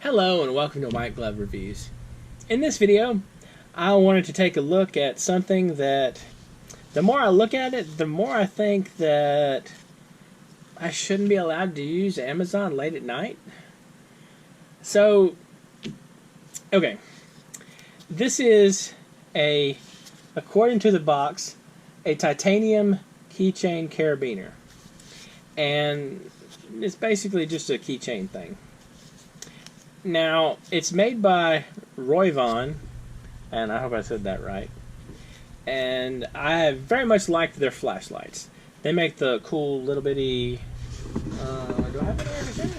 Hello and welcome to White Glove Reviews. In this video, I wanted to take a look at something that the more I look at it, the more I think that I shouldn't be allowed to use Amazon late at night. So, okay, this is according to the box, a titanium keychain carabiner. And it's basically just a keychain thing. Now, it's made by RovyVon, and I hope I said that right. And I very much liked their flashlights. They make the cool little bitty... do I have it here?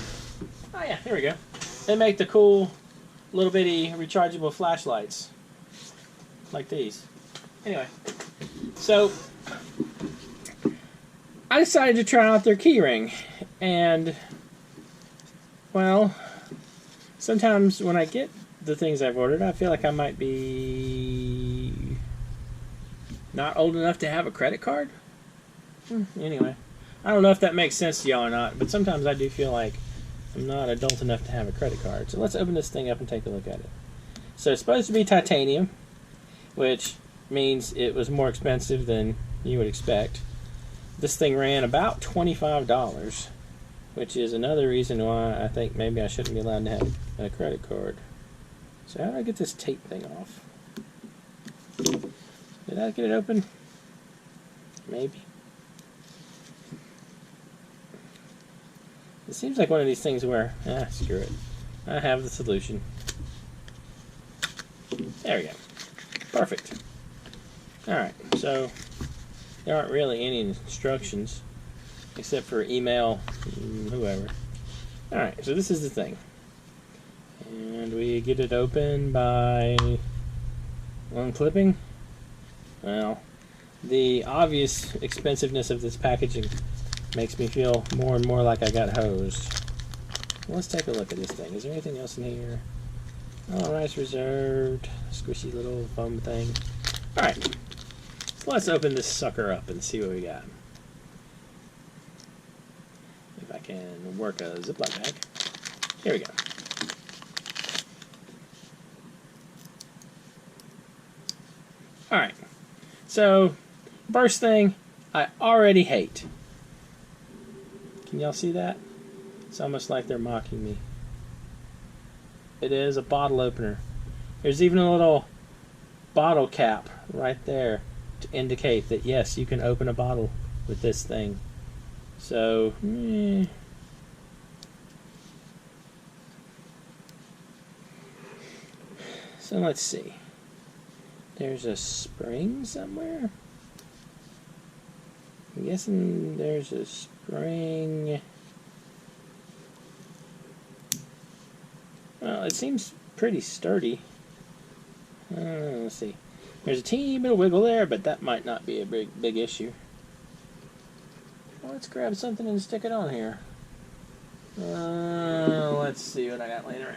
Oh yeah, here we go. They make the cool little bitty rechargeable flashlights. Like these. Anyway, so I decided to try out their keyring. And, well... sometimes when I get the things I've ordered, I feel like I might be not old enough to have a credit card. Anyway, I don't know if that makes sense to y'all or not, but sometimes I do feel like I'm not adult enough to have a credit card. So let's open this thing up and take a look at it. So it's supposed to be titanium, which means it was more expensive than you would expect. This thing ran about $25. Which is another reason why I think maybe I shouldn't be allowed to have a credit card. So how do I get this tape thing off? Did I get it open? Maybe. It seems like one of these things where, screw it. I have the solution. There we go. Perfect. Alright, so there aren't really any instructions. Except for email, whoever. Alright, so this is the thing. And we get it open by unclipping. Well, the obvious expensiveness of this packaging makes me feel more and more like I got hosed. Let's take a look at this thing. Is there anything else in here? Oh, rice reserved. Squishy little foam thing. Alright, so let's open this sucker up and see what we got. If I can work a Ziploc bag. Here we go. Alright, so first thing I already hate. Can y'all see that? It's almost like they're mocking me. It is a bottle opener. There's even a little bottle cap right there to indicate that yes, you can open a bottle with this thing. So, so let's see. There's a spring somewhere. I'm guessing there's a spring. Well, it seems pretty sturdy. Let's see. There's a teeny bit of wiggle there, but that might not be a big issue. Let's grab something and stick it on here. Let's see what I got laying around.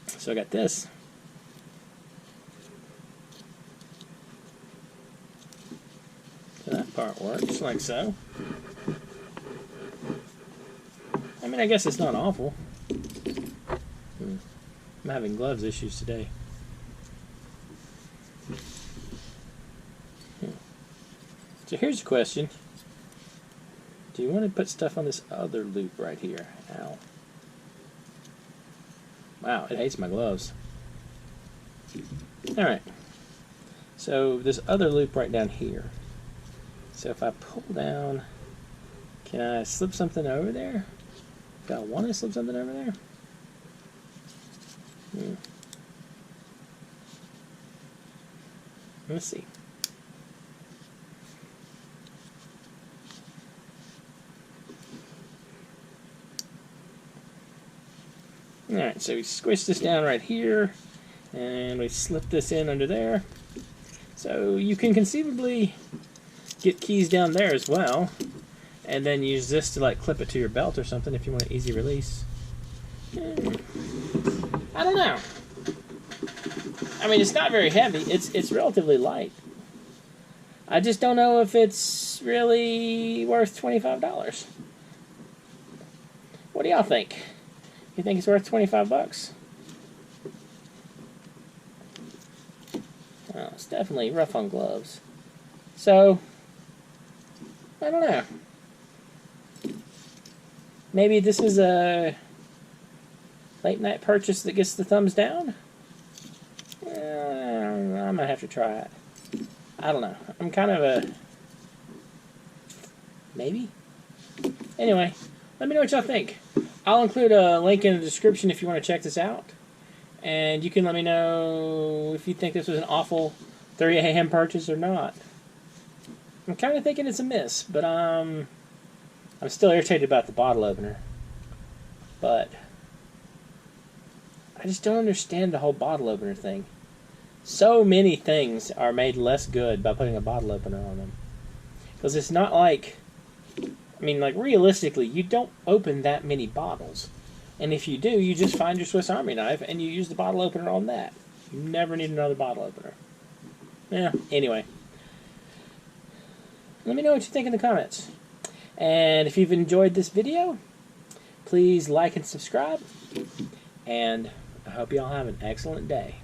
So I got this. So that part works like so. I mean, I guess it's not awful. I'm having gloves issues today. So here's a question. Do you want to put stuff on this other loop right here? Ow. Wow, it hates my gloves. Alright. So this other loop right down here. So if I pull down, can I slip something over there? Do I want to slip something over there? Let's see. Alright, so we squish this down right here, and we slip this in under there. So you can conceivably get keys down there as well, and then use this to like clip it to your belt or something if you want an easy release. I don't know. I mean, it's not very heavy. It's relatively light. I just don't know if it's really worth $25. What do y'all think? You think it's worth 25 bucks? Oh, it's definitely rough on gloves. So, I don't know. Maybe this is a late night purchase that gets the thumbs down? I might have to try it. I don't know. I'm kind of a... maybe? Anyway, let me know what y'all think. I'll include a link in the description if you want to check this out. And you can let me know if you think this was an awful 3 a.m. purchase or not. I'm kind of thinking it's a miss, but I'm still irritated about the bottle opener. But I just don't understand the whole bottle opener thing. So many things are made less good by putting a bottle opener on them. Because it's not like... I mean, like, realistically, you don't open that many bottles. And if you do, you just find your Swiss Army knife and you use the bottle opener on that. You never need another bottle opener. Yeah, anyway. Let me know what you think in the comments. And if you've enjoyed this video, please like and subscribe. And I hope you all have an excellent day.